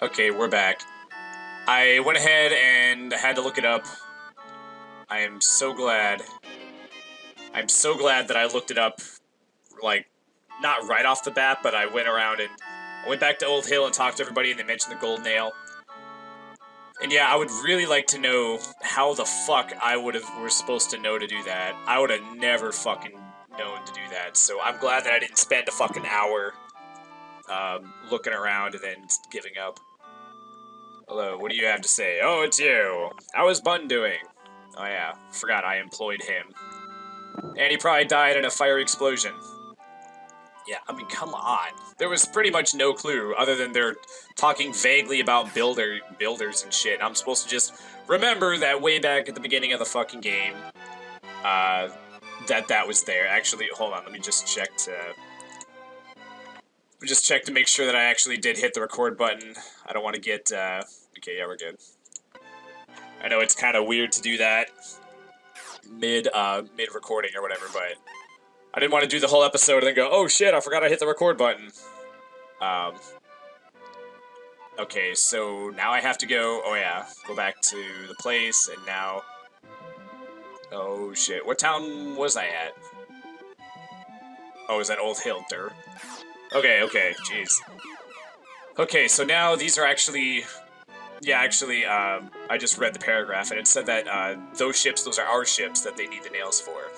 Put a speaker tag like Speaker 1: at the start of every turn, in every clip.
Speaker 1: Okay, we're back. I went ahead and had to look it up. I am so glad. I'm so glad that I looked it up, like, not right off the bat, but I went around and I went back to Old Hill and talked to everybody, and they mentioned the gold nail. And yeah, I would really like to know how the fuck I were supposed to know to do that. I would have never fucking known to do that. So I'm glad that I didn't spend a fucking hour looking around and then giving up. Hello, what do you have to say? Oh, it's you. How is Bun doing? Oh yeah, forgot I employed him. And he probably died in a fire explosion. Yeah, I mean, come on. There was pretty much no clue other than they're talking vaguely about builders and shit. I'm supposed to just remember that way back at the beginning of the fucking game, that was there. Actually, hold on, let me just check to make sure that I actually did hit the record button. I don't want to get, okay, yeah, we're good. I know it's kind of weird to do that mid-recording or whatever, but I didn't want to do the whole episode and then go, oh shit, I forgot I hit the record button. Okay, so now I have to go, oh yeah, go back to the place, and now, oh shit, what town was I at? Oh, it was that Old Hill, der. Okay, jeez. Okay, so now these are actually, yeah, actually, I just read the paragraph, and it said that, those are our ships that they need the nails for.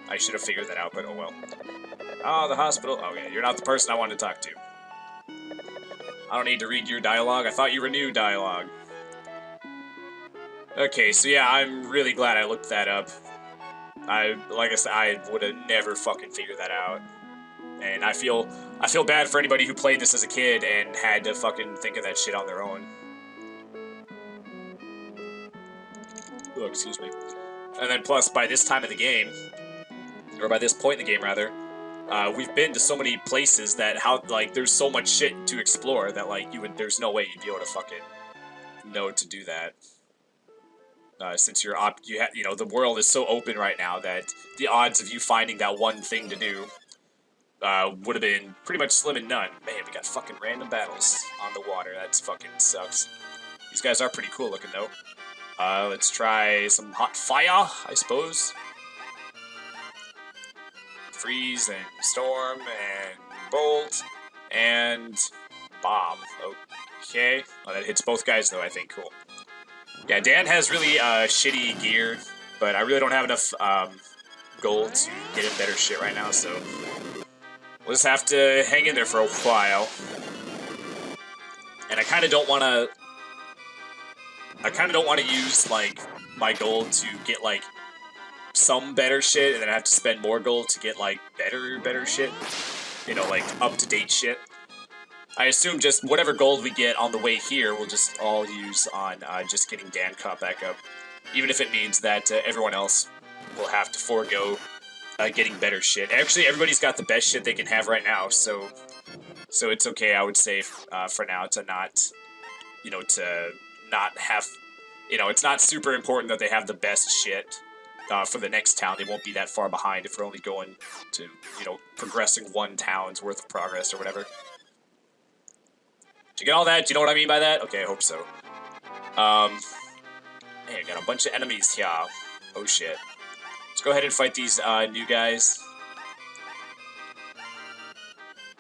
Speaker 1: I should have figured that out, but oh well. Oh, the hospital. Okay, you're not the person I wanted to talk to. I don't need to read your dialogue. I thought you were new dialogue. Okay, so yeah, I'm really glad I looked that up. Like I said, I would have never fucking figured that out. And I feel bad for anybody who played this as a kid and had to fucking think of that shit on their own. Oh, excuse me. And then plus, by this time of the game, or by this point in the game, rather, we've been to so many places that there's so much shit to explore that, like, there's no way you'd be able to fucking know to do that. Since the world is so open right now that the odds of you finding that one thing to do would have been pretty much slim and none. Man, we got fucking random battles on the water. That fucking sucks. These guys are pretty cool looking, though. Let's try some hot fire, I suppose. Freeze and storm and bolt and bomb. Okay. Oh, that hits both guys, though, I think. Cool. Yeah, Dan has really shitty gear, but I really don't have enough gold to get him better shit right now, so we'll just have to hang in there for a while. And I kind of don't want to use, like, my gold to get, like, some better shit, and then I have to spend more gold to get, like, better shit. You know, like, up-to-date shit. I assume just whatever gold we get on the way here, we'll just all use on just getting Dan caught back up. Even if it means that everyone else will have to forego getting better shit. Actually, everybody's got the best shit they can have right now, so it's okay, I would say, for now, to not, to not have, it's not super important that they have the best shit. For the next town, they won't be that far behind if we're only going to, progressing one town's worth of progress or whatever. Did you get all that? Do you know what I mean by that? Okay, I hope so. Man, got a bunch of enemies here. Oh shit. Let's go ahead and fight these new guys.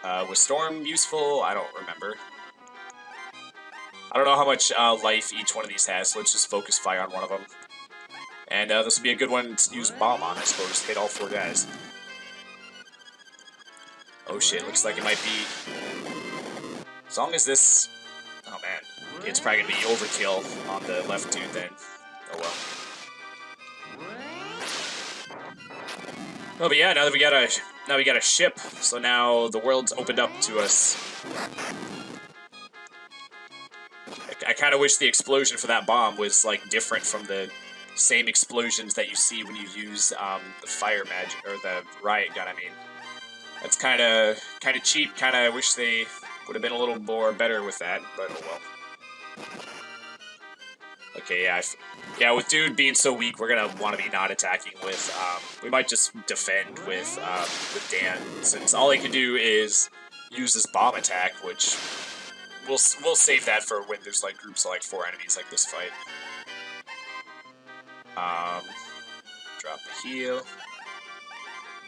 Speaker 1: Was Storm useful? I don't remember. I don't know how much life each one of these has, so let's just focus fire on one of them. And this would be a good one to use bomb on, I suppose. Hit all 4 guys. Oh shit, looks like it might be... As long as this... Oh man, it's probably gonna be overkill on the left dude then. Oh well. Oh, but yeah, now we got a ship, so now the world's opened up to us. I kind of wish the explosion for that bomb was, like, different from the same explosions that you see when you use the fire magic, or the riot gun, I mean. That's kind of cheap. Kind of wish they would have been a little more better with that, but oh well. Okay, yeah, with dude being so weak, we're gonna want to be not attacking with. We might just defend with Dan, since all he can do is use his bomb attack, which we'll save that for when there's like groups of like 4 enemies like this fight. Drop the heal,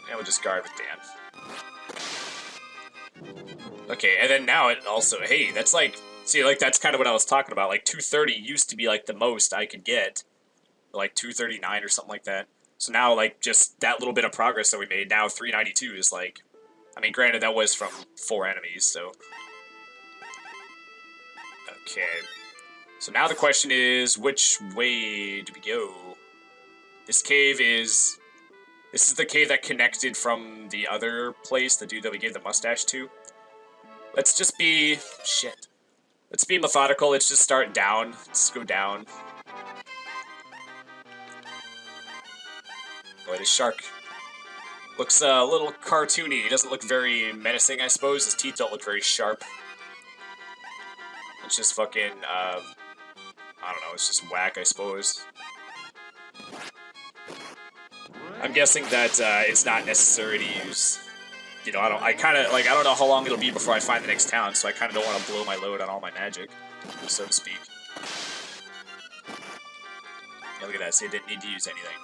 Speaker 1: and we'll just guard with Dan. Okay, and then now it also, hey, that's like, see, like that's kind of what I was talking about. Like 230 used to be like the most I could get, like 239 or something like that. So now, like, just that little bit of progress that we made, now 392 is like, I mean, granted that was from 4 enemies, so. Okay. So now the question is, which way do we go? This is the cave that connected from the other place, the dude that we gave the mustache to. Let's just be, shit. Let's be methodical, let's just start down. Let's go down. Boy, this shark looks a little cartoony. He doesn't look very menacing, I suppose. His teeth don't look very sharp. It's just fucking, I don't know, it's just whack, I suppose. I'm guessing that it's not necessary to use, you know, I don't know how long it'll be before I find the next town, so I kind of don't want to blow my load on all my magic, so to speak. Yeah, look at that, see, I didn't need to use anything.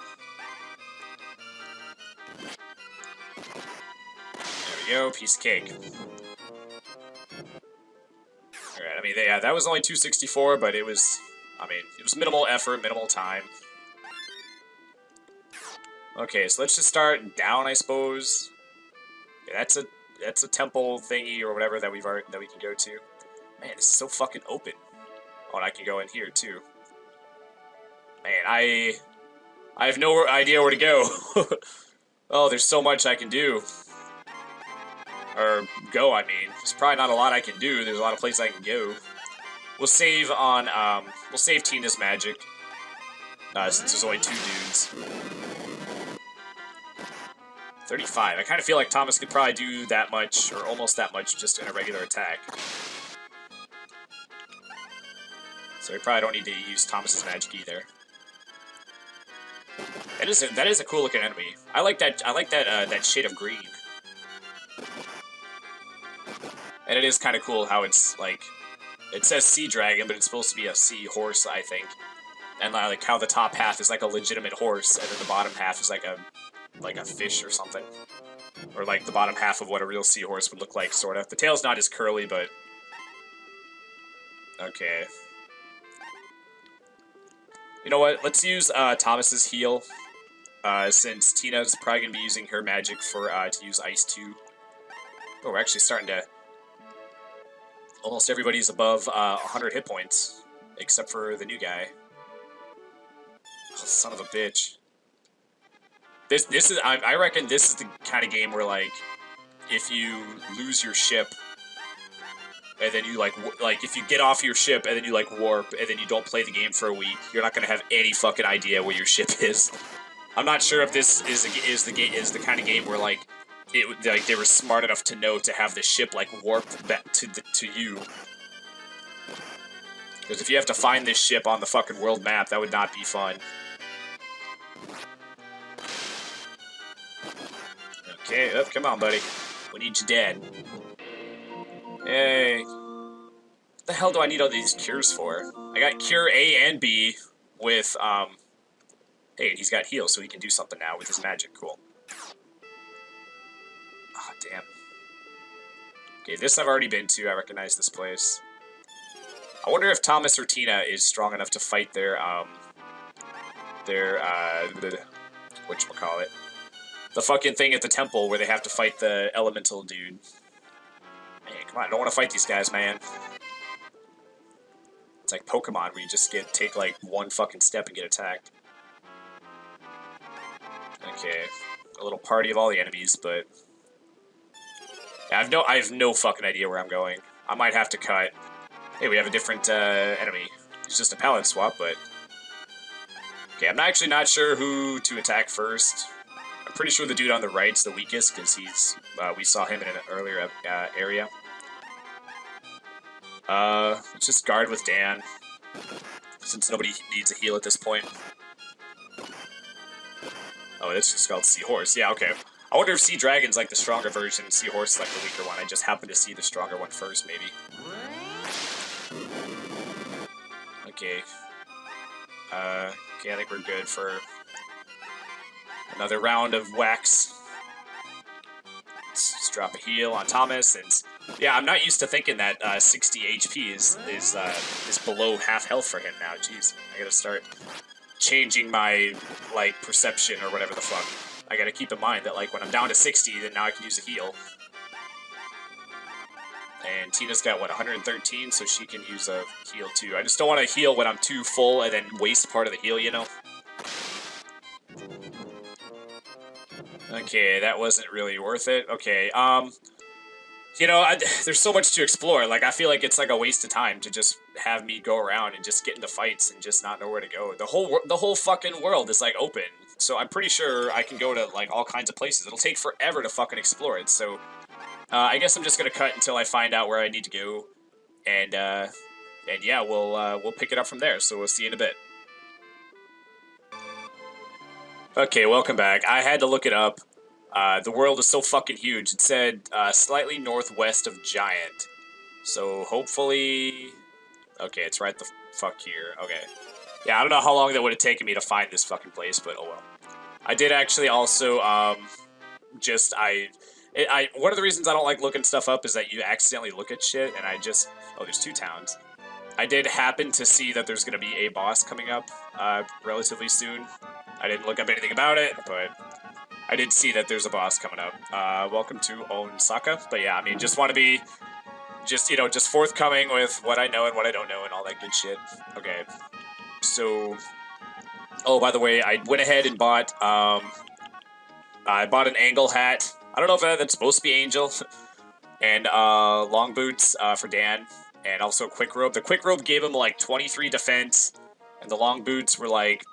Speaker 1: There we go, piece of cake. Alright, I mean, yeah, that was only 264, but it was, I mean, it was minimal effort, minimal time. Okay, so let's just start down, I suppose. Yeah, that's a temple thingy or whatever that we can go to. Man, this is so fucking open. Oh, and I can go in here too. Man, I have no idea where to go. Oh, there's so much I can do. Or go, I mean. There's probably not a lot I can do. There's a lot of places I can go. We'll save on we'll save Tina's magic. Since there's only 2 dudes. 35. I kind of feel like Thomas could probably do that much, or almost that much, just in a regular attack. So we probably don't need to use Thomas's magic either. That is a cool looking enemy. I like that that shade of green. And it is kind of cool how it's like, it says sea dragon, but it's supposed to be a sea horse, I think. And like how the top half is like a legitimate horse, and then the bottom half is like a fish or something. Or like the bottom half of what a real seahorse would look like, sort of. The tail's not as curly, but... Okay. You know what? Let's use Thomas's heal, since Tina's probably going to be using her magic for to use Ice 2. Oh, we're actually starting to... Almost everybody's above 100 hit points, except for the new guy. Oh, son of a bitch. This is, I reckon this is the kind of game where, like, if you lose your ship, and then you, like, if you get off your ship, and then you, like, warp, and then you don't play the game for a week, you're not gonna have any fucking idea where your ship is. I'm not sure if this is the kind of game where, like, they were smart enough to know to have the ship, like, warped back to you. Because if you have to find this ship on the fucking world map, that would not be fun. Okay, oh, come on, buddy. We need you dead. Hey. What the hell do I need all these cures for? I got cure A and B with, Hey, he's got heal, so he can do something now with his magic. Cool. Ah, oh, damn. Okay, this I've already been to. I recognize this place. I wonder if Thomas or Tina is strong enough to fight their whatchamacallit? The fucking thing at the temple where they have to fight the elemental dude. Man, come on, I don't want to fight these guys, man. It's like Pokemon, where you just take like one fucking step and get attacked. Okay, a little party of all the enemies, but I have no fucking idea where I'm going. I might have to cut. Hey, we have a different enemy. It's just a palette swap, but okay, I'm actually not sure who to attack first. I'm pretty sure the dude on the right's the weakest, because we saw him in an earlier area. Let's just guard with Dan, since nobody needs a heal at this point. Oh, it's just called Seahorse. Yeah, okay. I wonder if Sea Dragon's like the stronger version and Seahorse is like the weaker one. I just happened to see the stronger one first, maybe. Okay. Okay, I think we're good for another round of wax. Let's drop a heal on Thomas, and yeah, I'm not used to thinking that 60 HP is below half health for him now. Jeez, I gotta start changing my like perception or whatever the fuck. I gotta keep in mind that like when I'm down to 60, then now I can use a heal. And Tina's got what 113, so she can use a heal too. I just don't want to heal when I'm too full and then waste part of the heal, you know. Okay, that wasn't really worth it. Okay, you know, there's so much to explore. Like, I feel like it's like a waste of time to just have me go around and just get into fights and just not know where to go. The whole fucking world is like open, so I'm pretty sure I can go to like all kinds of places. It'll take forever to fucking explore it. So, I guess I'm just gonna cut until I find out where I need to go, and yeah, we'll pick it up from there. So we'll see you in a bit. Okay, welcome back. I had to look it up. The world is so fucking huge. It said slightly northwest of Giant. So hopefully... Okay, it's right the fuck here. Okay. Yeah, I don't know how long that would have taken me to find this fucking place, but oh well. I did actually also, one of the reasons I don't like looking stuff up is that you accidentally look at shit, and I just... Oh, there's 2 towns. I did happen to see that there's going to be a boss coming up relatively soon. I didn't look up anything about it, but I did see that there's a boss coming up. Welcome to Osaka. But yeah, I mean, just want to be, just forthcoming with what I know and what I don't know and all that good shit. Okay, so, oh, by the way, I went ahead and bought, I bought an angle hat. I don't know if that's supposed to be Angel. And long boots for Dan. And also quick robe. The quick robe gave him like 23 defense, and the long boots were like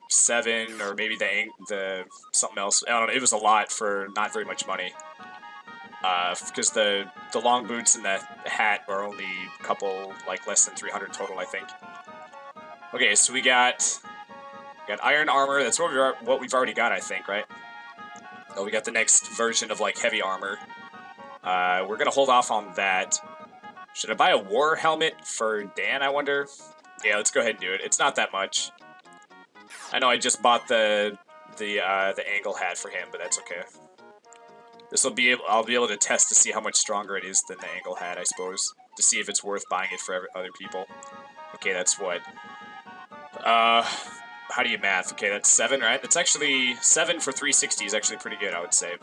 Speaker 1: 7, or maybe the something else. I don't know. It was a lot for not very much money. Because the long boots and the hat are only a couple, like less than 300 total, I think. Okay, so we got iron armor. That's what we've already got, I think, right? Oh, we got the next version of like heavy armor. We're gonna hold off on that. Should I buy a war helmet for Dan, I wonder? Yeah, let's go ahead and do it. It's not that much. I know I just bought the angle hat for him, but that's okay. I'll be able to test to see how much stronger it is than the angle hat, I suppose. To see if it's worth buying it for other people. Okay, that's what? How do you math? Okay, that's 7, right? That's actually, 7 for 360 is actually pretty good, I would say.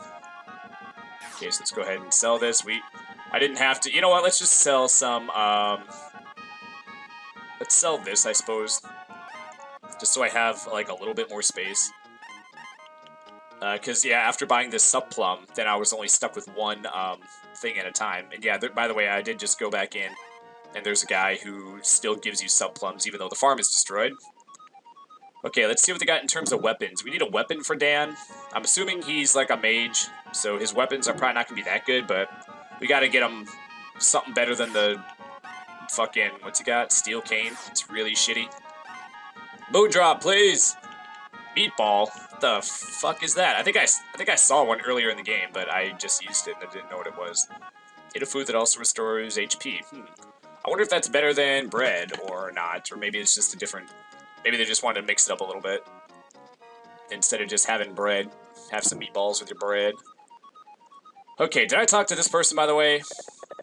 Speaker 1: Okay, so let's go ahead and sell this. I didn't have to... You know what? Let's just sell some, let's sell this, I suppose. Just so I have, like, a little bit more space. Because, yeah, after buying this sub-plum, then I was only stuck with one, thing at a time. And, yeah, by the way, I did just go back in, and there's a guy who still gives you sub-plums, even though the farm is destroyed. Okay, let's see what they got in terms of weapons. We need a weapon for Dan. I'm assuming he's, like, a mage, so his weapons are probably not going to be that good, but... We gotta get him something better than the fucking, what's he got? Steel cane. It's really shitty. Mood drop, please! Meatball? What the fuck is that? I think I saw one earlier in the game, but I just used it and I didn't know what it was. Eat a food that also restores HP. I wonder if that's better than bread or not, or maybe it's just a different... Maybe they just wanted to mix it up a little bit. Instead of just having bread, have some meatballs with your bread. Okay, did I talk to this person, by the way?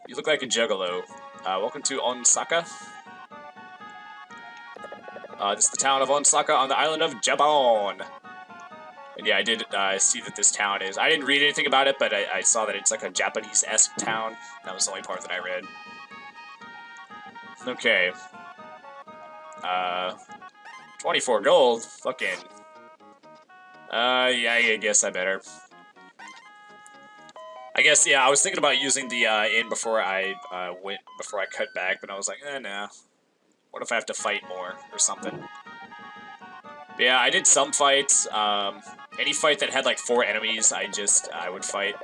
Speaker 1: You look like a juggalo. Welcome to Osaka. This is the town of Osaka on the island of Japan. And yeah, I did see that this town is... I didn't read anything about it, but I saw that it's like a Japanese-esque town. That was the only part that I read. Okay. 24 gold? Fucking... yeah, I guess I better. I guess, yeah, I was thinking about using the inn before I cut back, but I was like, nah. What if I have to fight more or something? But yeah, I did some fights. Any fight that had like 4 enemies, I would fight.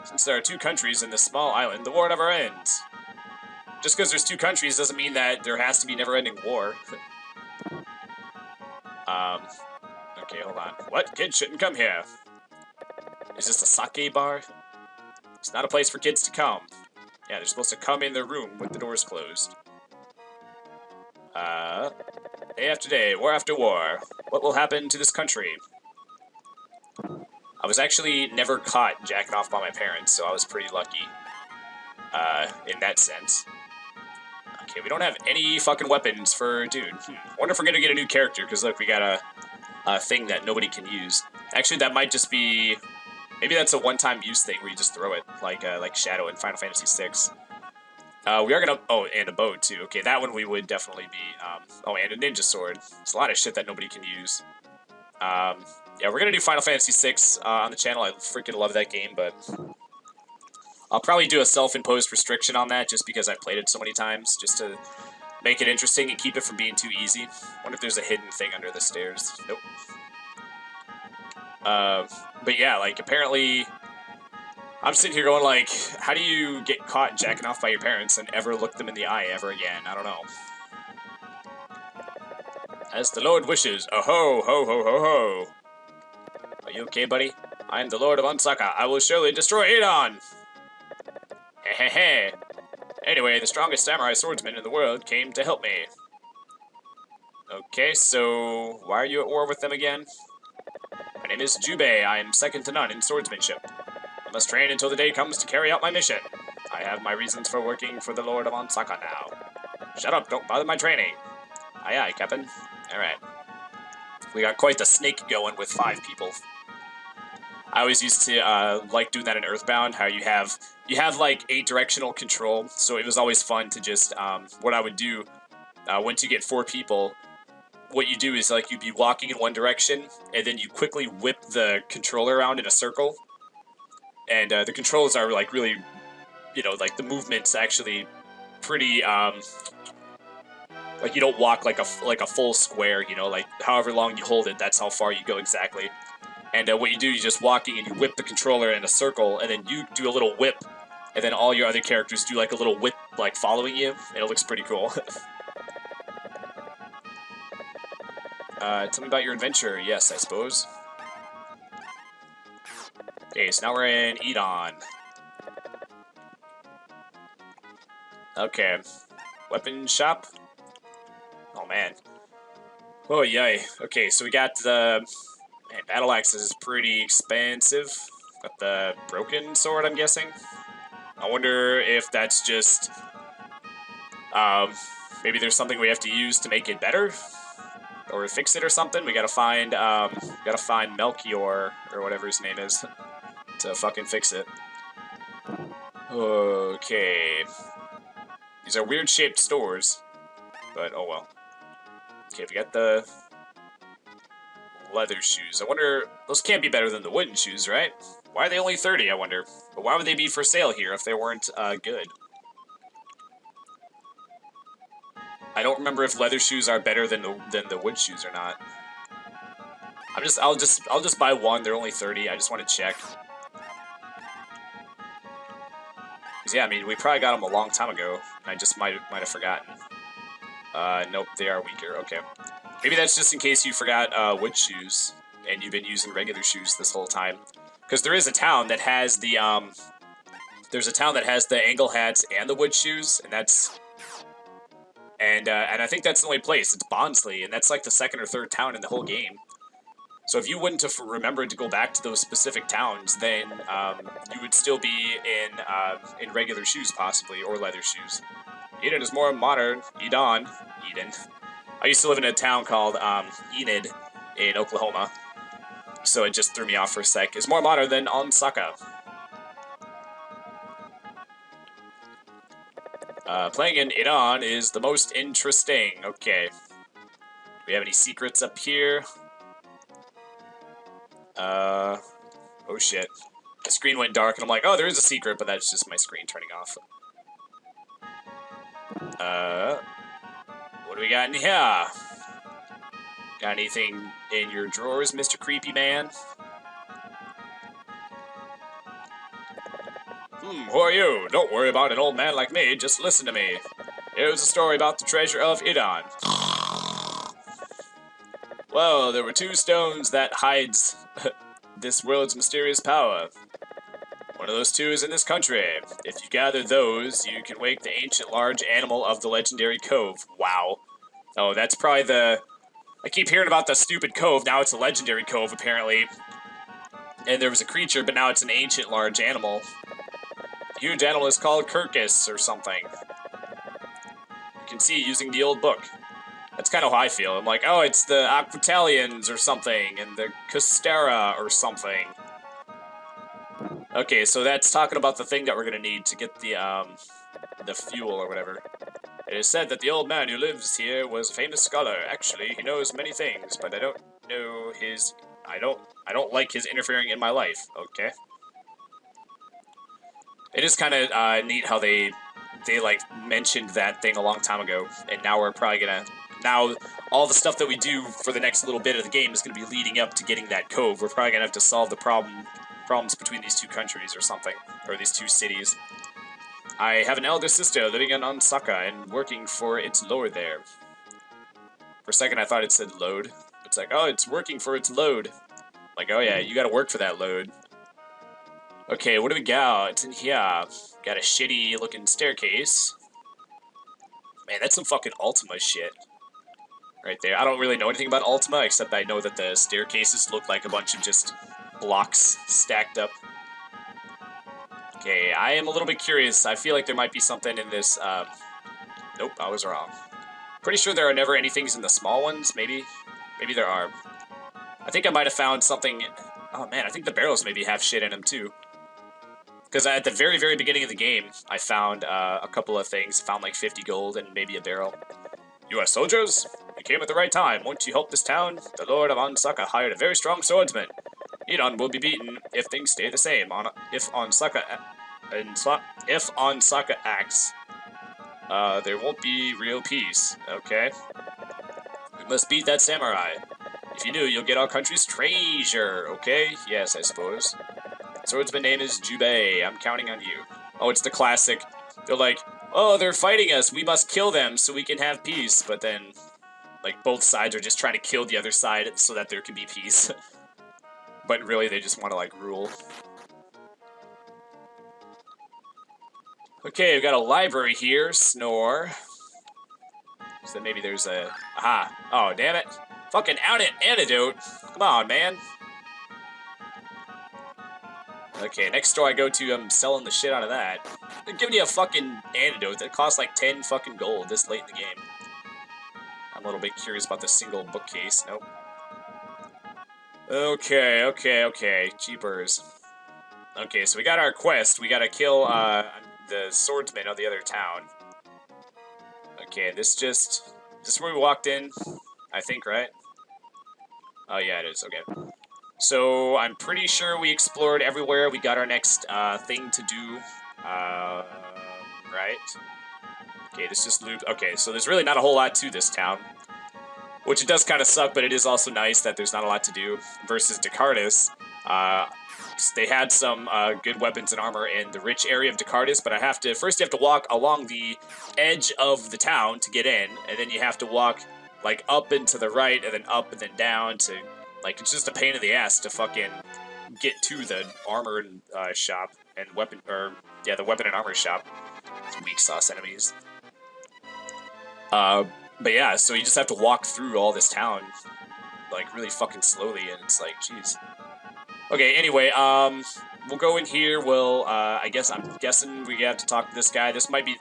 Speaker 1: Since there are 2 countries in this small island, the war never ends. Just because there's 2 countries doesn't mean that there has to be never-ending war. Okay, hold on. What? Kids shouldn't come here. Is this a sake bar? It's not a place for kids to come. Yeah, they're supposed to come in their room with the doors closed. Day after day, war after war. What will happen to this country? I was actually never caught jacking off by my parents, so I was pretty lucky. In that sense. Okay, we don't have any fucking weapons for dude. Wonder if we're gonna get a new character, because look, we got a thing that nobody can use. Actually, that might just be... Maybe that's a one-time use thing where you just throw it, like Shadow in Final Fantasy VI. We are gonna... Oh, and a bow, too. Okay, that one we would definitely be... oh, and a ninja sword. There's a lot of shit that nobody can use. Yeah, we're gonna do Final Fantasy VI on the channel. I freaking love that game, but... I'll probably do a self-imposed restriction on that just because I've played it so many times, just to make it interesting and keep it from being too easy. Wonder if there's a hidden thing under the stairs. Nope. But yeah, like, apparently... I'm sitting here going, like, how do you get caught jacking off by your parents and ever look them in the eye ever again? I don't know. As the Lord wishes. Oh ho, ho, ho, ho, ho. Are you okay, buddy? I am the Lord of Ansaka. I will surely destroy Adon! Hehehe. Anyway, the strongest samurai swordsman in the world came to help me. Okay, so why are you at war with them again? My name is Jubei. I am second to none in swordsmanship. I must train until the day comes to carry out my mission. I have my reasons for working for the Lord of Ansaka now. Shut up, don't bother my training. Aye aye, Captain. Alright. We got quite the snake going with 5 people. I always used to like doing that in Earthbound, how you have like 8-directional control, so it was always fun to just, what I would do, once you get 4 people, what you do is, like, you'd be walking in one direction, and then you quickly whip the controller around in a circle, and the controls are, like, really, you know, like, the movement's actually pretty, like, you don't walk like a full square, you know, like, however long you hold it, that's how far you go exactly. And what you do, you're just walking and you whip the controller in a circle, and then you do a little whip, and then all your other characters do like a little whip, like following you, and it looks pretty cool. Tell me about your adventure. Yes, I suppose. Okay, so now we're in Edon. Okay. Weapon shop? Oh, man. Oh, yay. Okay, so we got the... Man, battle axe is pretty expensive. Got the broken sword, I'm guessing. I wonder if that's just... maybe there's something we have to use to make it better? Or fix it or something? We gotta find Melchior, or whatever his name is, to fucking fix it. Okay. These are weird-shaped stores, but oh well. Okay, we got the... leather shoes. I wonder... Those can't be better than the wooden shoes, right? Why are they only 30, I wonder? But why would they be for sale here if they weren't, good? I don't remember if leather shoes are better than the wood shoes or not. I'll just buy one. They're only 30. I just want to check. 'Cause yeah, I mean, we probably got them a long time ago. I just might have forgotten. Nope, they are weaker. Okay. Maybe that's just in case you forgot wood shoes and you've been using regular shoes this whole time. Because there is a town that has the there's a town that has the angle hats and the wood shoes, and that's and I think that's the only place. It's Bondsley, and that's like the 2nd or 3rd town in the whole game. So if you wouldn't have remembered to go back to those specific towns, then you would still be in regular shoes possibly, or leather shoes. Eden is more modern. Eden. I used to live in a town called Enid in Oklahoma, so it just threw me off for a sec. It's more modern than Ansaka. Playing in Iran is the most interesting. Okay. Do we have any secrets up here? Oh shit. The screen went dark and I'm like, oh, there is a secret, but that's just my screen turning off. What do we got in here? Got anything in your drawers, Mr. Creepy Man? Who are you? Don't worry about an old man like me, just listen to me. Here's a story about the treasure of Idon. Well, there were 2 stones that hides this world's mysterious power. One of those 2 is in this country. If you gather those, you can wake the ancient large animal of the legendary cove. Wow. Oh, that's probably the... I keep hearing about the stupid cove. Now it's a legendary cove, apparently. And there was a creature, but now it's an ancient large animal. The huge animal is called Kirkus or something. You can see it using the old book. That's kind of how I feel. I'm like, oh, it's the Aquitalians or something, and the Costera or something. Okay, so that's talking about the thing that we're gonna need to get the fuel or whatever. It is said that the old man who lives here was a famous scholar. Actually, he knows many things, but I don't know his... I don't like his interfering in my life. Okay. It is kind of neat how they like mentioned that thing a long time ago, and now we're probably gonna... Now, all the stuff that we do for the next little bit of the game is gonna be leading up to getting that cove. We're probably gonna have to solve the problems between these two countries or something, or these two cities. I have an elder sister living in Onsaka and working for its lord there. For a second I thought it said load. It's like, oh, it's working for its load. Like, oh yeah, you gotta work for that load. Okay, what do we got? It's in here. Got a shitty looking staircase. Man, that's some fucking Ultima shit. Right there. I don't really know anything about Ultima, except I know that the staircases look like a bunch of just blocks stacked up. Okay, I am a little bit curious. I feel like there might be something in this, Nope, I was wrong. Pretty sure there are never any things in the small ones, maybe? Maybe there are. I think I might have found something... Oh man, I think the barrels maybe have shit in them too. Because at the very, very beginning of the game, I found a couple of things. Found like 50 gold and maybe a barrel. You are soldiers? You came at the right time. Won't you help this town? The Lord of Onsaka hired a very strong swordsman. Nidon will be beaten if things stay the same. If Onsaka acts, there won't be real peace. Okay. We must beat that samurai. If you do, you'll get our country's treasure. Okay? Yes, I suppose. Swordsman's name is Jubei. I'm counting on you. Oh, it's the classic. They're like, oh, they're fighting us. We must kill them so we can have peace. But then, like, both sides are just trying to kill the other side so that there can be peace. But really, they just want to, like, rule. Okay, we've got a library here. Snore. So maybe there's a... Aha. Oh, damn it. Fucking antidote. Come on, man. Okay, next store I go to, I'm selling the shit out of that. They're giving you a fucking antidote that costs like 10 fucking gold this late in the game. I'm a little bit curious about the single bookcase. Nope. Okay. Jeepers. Okay, so we got our quest. We gotta kill, the swordsman of the other town. Okay, is this where we walked in? I think, right? Oh, yeah, it is. Okay. So, I'm pretty sure we explored everywhere. We got our next, thing to do. Right? Okay, this just looped. Okay, so there's really not a whole lot to this town. Which it does kind of suck, but it is also nice that there's not a lot to do. Versus Descartes. They had some, good weapons and armor in the rich area of Descartes, but first you have to walk along the edge of the town to get in, and then you have to walk, like, up and to the right, and then up and then down to... Like, it's just a pain in the ass to fucking get to the armor shop and the weapon and armor shop. Weak sauce enemies. But yeah, so you just have to walk through all this town, like, really fucking slowly, and it's like, jeez. Okay, anyway, we'll go in here, I'm guessing we have to talk to this guy.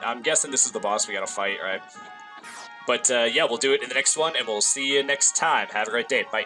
Speaker 1: I'm guessing this is the boss we gotta fight, right? But, yeah, we'll do it in the next one, and we'll see you next time. Have a great day. Bye.